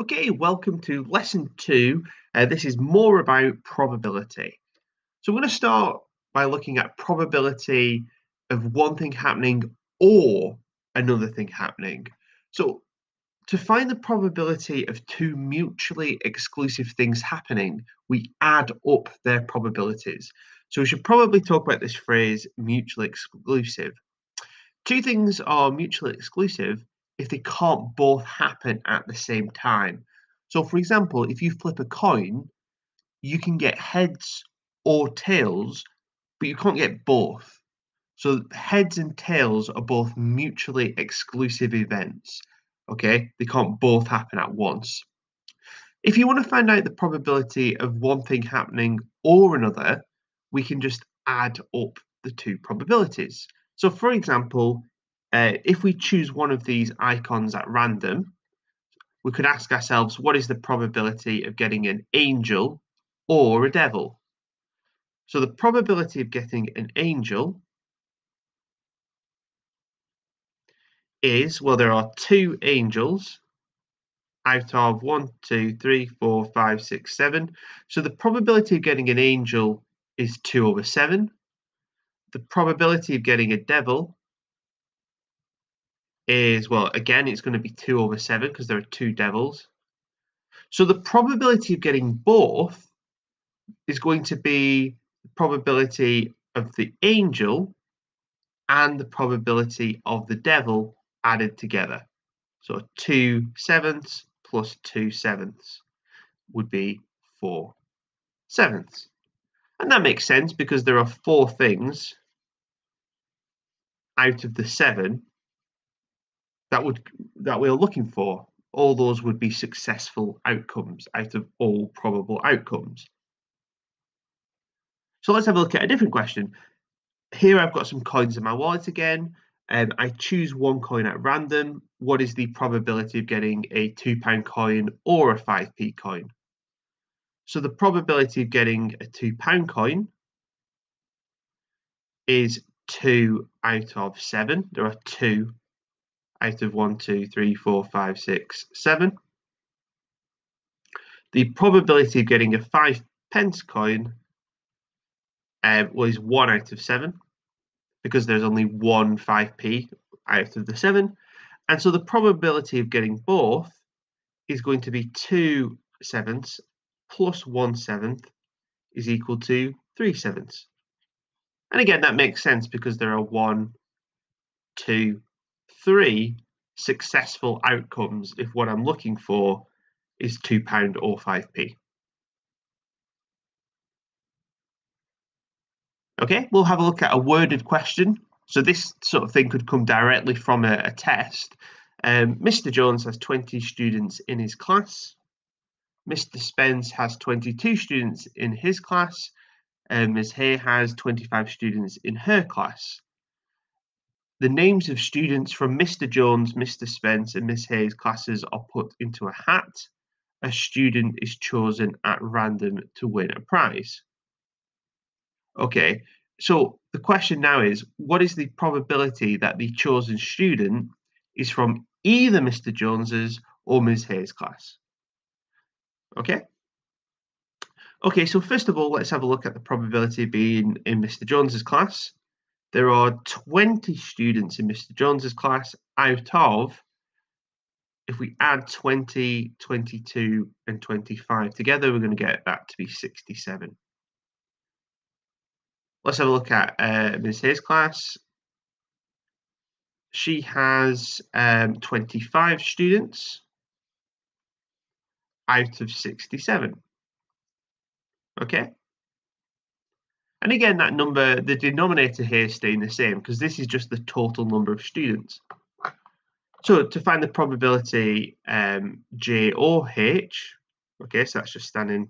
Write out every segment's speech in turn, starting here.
Okay, welcome to lesson 2. This is more about probability. So we're going to start by looking at probability of one thing happening or another thing happening. So to find the probability of two mutually exclusive things happening, we add up their probabilities. So we should probably talk about this phrase mutually exclusive. Two things are mutually exclusive if they can't both happen at the same time. So, for example, if you flip a coin, you can get heads or tails, but you can't get both. So, heads and tails are both mutually exclusive events. Okay, they can't both happen at once. If you want to find out the probability of one thing happening or another, we can just add up the two probabilities. So, for example, if we choose one of these icons at random, we could ask ourselves, what is the probability of getting an angel or a devil? So the probability of getting an angel is, well, there are two angels out of 1, 2, 3, 4, 5, 6, 7. So the probability of getting an angel is 2/7. The probability of getting a devil is, well, again, it's going to be 2/7 because there are two devils. So the probability of getting both is going to be the probability of the angel and the probability of the devil added together. So 2/7 plus 2/7 would be 4/7. And that makes sense because there are four things out of the 7 that we're looking for. All those would be successful outcomes out of all probable outcomes. So let's have a look at a different question. Here I've got some coins in my wallet again. I choose one coin at random. What is the probability of getting a £2 coin or a 5p coin? So the probability of getting a £2 coin is 2/7. There are 2 out of 1, 2, 3, 4, 5, 6, 7. The probability of getting a 5p coin was 1/7 because there's only one 5p out of the 7. And so the probability of getting both is going to be 2/7 plus 1/7 is equal to 3/7. And again, that makes sense because there are 1, 2, 3 successful outcomes if what I'm looking for is £2 or 5p. Okay, we'll have a look at a worded question. So this sort of thing could come directly from a test. Mr. Jones has 20 students in his class. Mr. Spence has 22 students in his class. Ms. Hay has 25 students in her class. The names of students from Mr. Jones, Mr. Spence, and Miss Hay's classes are put into a hat. A student is chosen at random to win a prize. Okay, so the question now is, what is the probability that the chosen student is from either Mr. Jones's or Ms. Hay's class? Okay. Okay, so first of all, let's have a look at the probability of being in Mr. Jones's class. There are 20 students in Mr. Jones's class out of, if we add 20, 22, and 25 together, we're going to get that to be 67. Let's have a look at Ms. Hayes' class. She has 25 students out of 67. Okay. And again, that number, the denominator here is staying the same because this is just the total number of students. So to find the probability J or H, okay, so that's just standing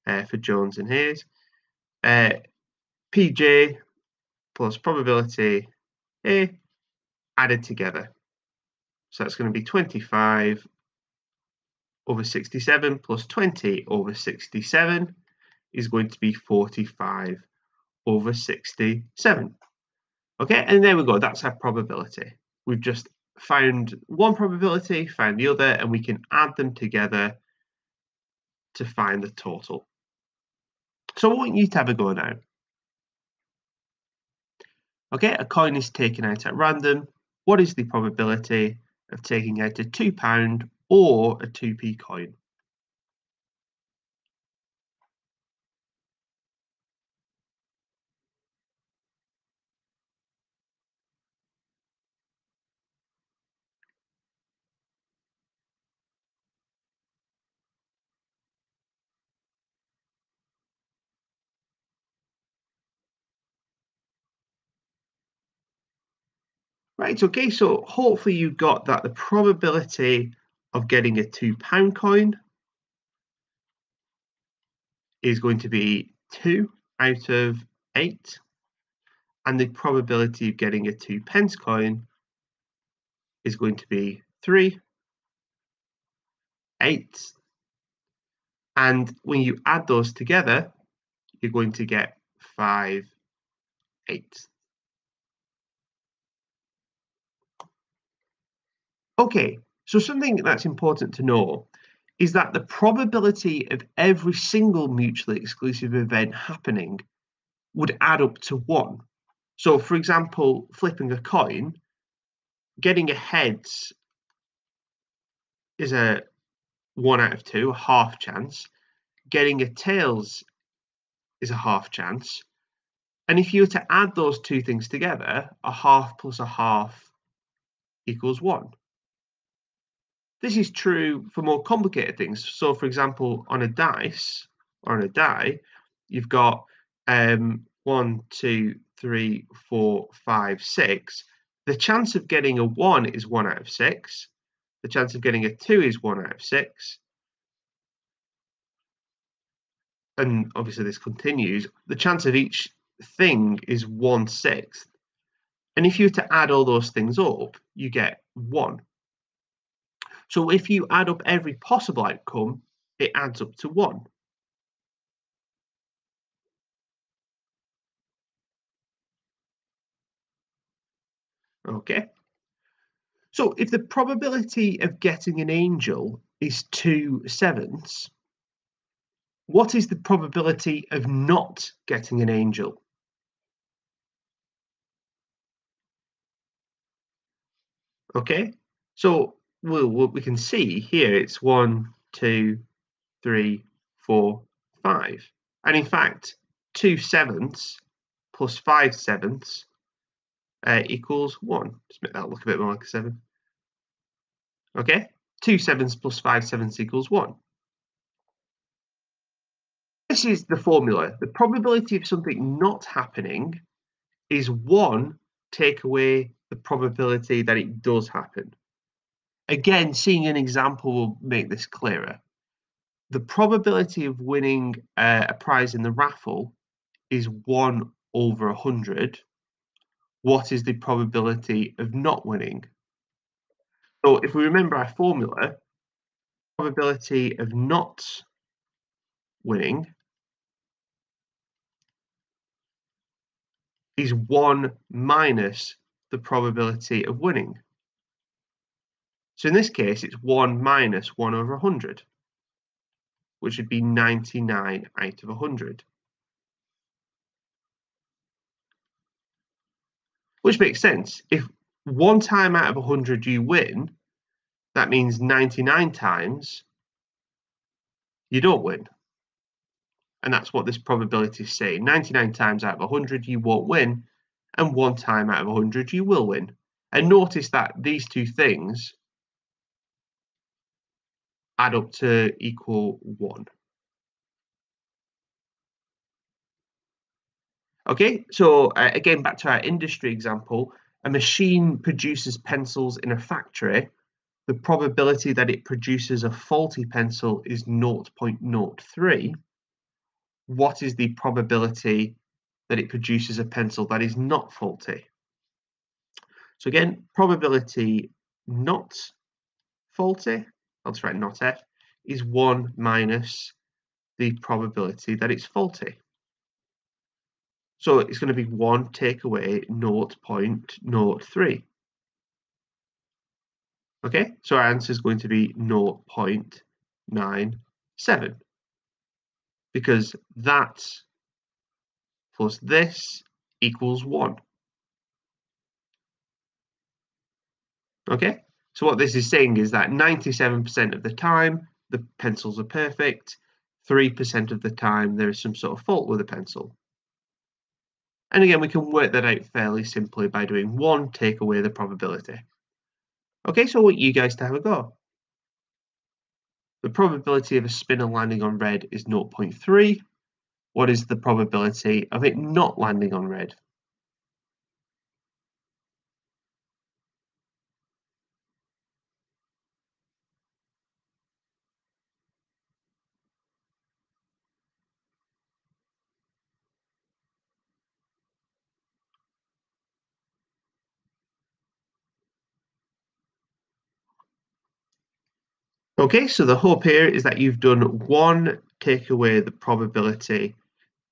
for Jones and Hayes, PJ plus probability A added together. So that's going to be 25 over 67 plus 20 over 67 is going to be 45 over 67. Okay, and there we go. That's our probability. We've just found one probability, found the other, and we can add them together to find the total. So I want you to have a go now. Okay, a coin is taken out at random. What is the probability of taking out a £2 or a 2p coin? Right, okay, so hopefully you got that the probability of getting a £2 coin is going to be 2 out of 8, and the probability of getting a 2p coin is going to be 3, 8, and when you add those together, you're going to get 5, 8. Okay, so something that's important to know is that the probability of every single mutually exclusive event happening would add up to 1. So, for example, flipping a coin, getting a heads is a 1 out of 2, a half chance. Getting a tails is a half chance. And if you were to add those two things together, a half plus a half equals 1. This is true for more complicated things. So, for example, on a dice or on a die, you've got 1, 2, 3, 4, 5, 6. The chance of getting a 1 is 1 out of 6. The chance of getting a 2 is 1 out of 6. And obviously this continues. The chance of each thing is 1/6. And if you were to add all those things up, you get 1. So if you add up every possible outcome, it adds up to 1. Okay. So if the probability of getting an angel is 2/7, what is the probability of not getting an angel? Okay. So what we can see here, it's 1, 2, 3, 4, 5. And in fact, 2/7 plus 5/7 equals 1. Just make that look a bit more like a 7. Okay, 2/7 plus 5/7 equals 1. This is the formula. The probability of something not happening is 1 take away the probability that it does happen. Again, seeing an example will make this clearer. The probability of winning a prize in the raffle is 1 over 100. What is the probability of not winning? So if we remember our formula, probability of not winning is 1 minus the probability of winning. So in this case, it's 1 minus 1 over 100, which would be 99 out of 100. Which makes sense. If one time out of 100 you win, that means 99 times you don't win. And that's what this probability is saying. 99 times out of 100 you won't win, and one time out of 100 you will win. And notice that these two things add up to equal 1. Okay, so again, back to our industry example, a machine produces pencils in a factory. The probability that it produces a faulty pencil is 0.03. What is the probability that it produces a pencil that is not faulty? So again, probability not faulty, I'll just write not F, is 1 minus the probability that it's faulty. So it's going to be 1 take away 0.03. Okay, so our answer is going to be 0.97 because that plus this equals 1. Okay, so what this is saying is that 97% of the time the pencils are perfect, 3% of the time there is some sort of fault with the pencil. And again, we can work that out fairly simply by doing 1 take away the probability. Okay, so I want you guys to have a go. The probability of a spinner landing on red is 0.3. What is the probability of it not landing on red? Okay, so the hope here is that you've done 1 take away the probability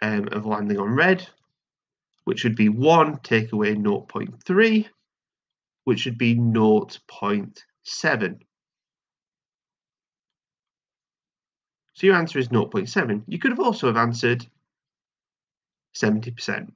of landing on red, which would be 1 take away 0.3, which would be 0.7. So your answer is 0.7. You could have also have answered 70%.